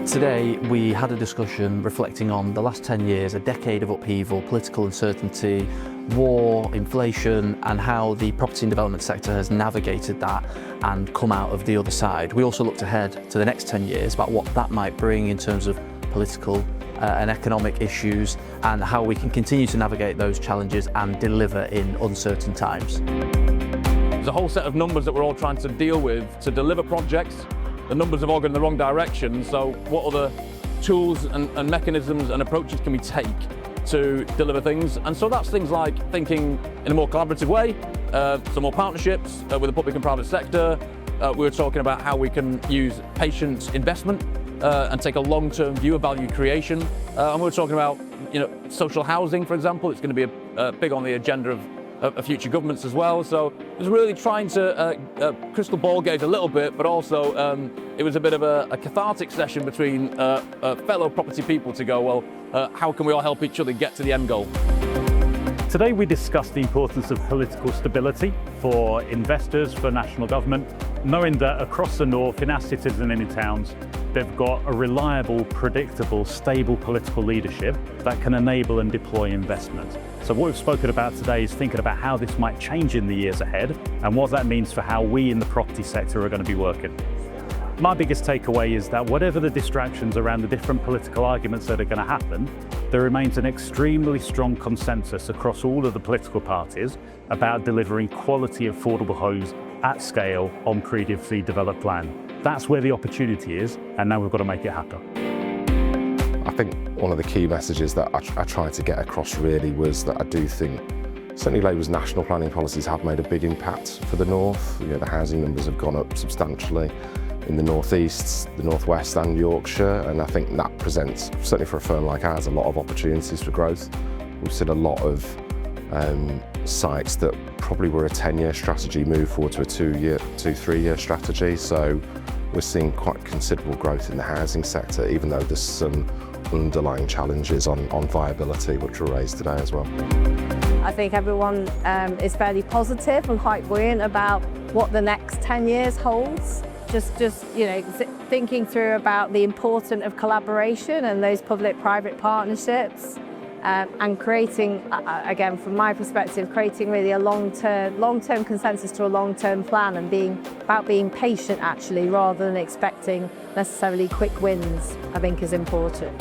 Today we had a discussion reflecting on the last 10 years, a decade of upheaval, political uncertainty, war, inflation, and how the property and development sector has navigated that and come out of the other side. We also looked ahead to the next 10 years about what that might bring in terms of political and economic issues and how we can continue to navigate those challenges and deliver in uncertain times. There's a whole set of numbers that we're all trying to deal with to deliver projects. The numbers have all gone in the wrong direction, so what other tools and mechanisms and approaches can we take to deliver things? And so that's things like thinking in a more collaborative way, some more partnerships with the public and private sector. We were talking about how we can use patient investment and take a long-term view of value creation. And we were talking about, social housing, for example. It's going to be big on the agenda of future governments as well. So it was really trying to crystal ball gaze a little bit, but also it was a bit of a cathartic session between fellow property people to go, well, how can we all help each other get to the end goal? Today we discussed the importance of political stability for investors, for national government, knowing that across the north, in our cities and in towns, they've got a reliable, predictable, stable political leadership that can enable and deploy investment. So what we've spoken about today is thinking about how this might change in the years ahead and what that means for how we in the property sector are going to be working. My biggest takeaway is that whatever the distractions around the different political arguments that are going to happen, there remains an extremely strong consensus across all of the political parties about delivering quality, affordable homes at scale on creatively developed land. That's where the opportunity is, and now we've got to make it happen. I think one of the key messages that I tried to get across really was that I do think certainly Labour's national planning policies have made a big impact for the north. The housing numbers have gone up substantially in the northeast, the northwest and Yorkshire, and I think that presents, certainly for a firm like ours, a lot of opportunities for growth. We've seen a lot of sites that probably were a 10-year strategy move forward to a 3-year strategy, so we're seeing quite considerable growth in the housing sector, even though there's some underlying challenges on viability which were raised today as well. I think everyone is fairly positive and quite buoyant about what the next 10 years holds. Just thinking through about the importance of collaboration and those public-private partnerships, and creating, again, from my perspective, creating really a long-term consensus to a long-term plan and being patient actually, rather than expecting necessarily quick wins, I think is important.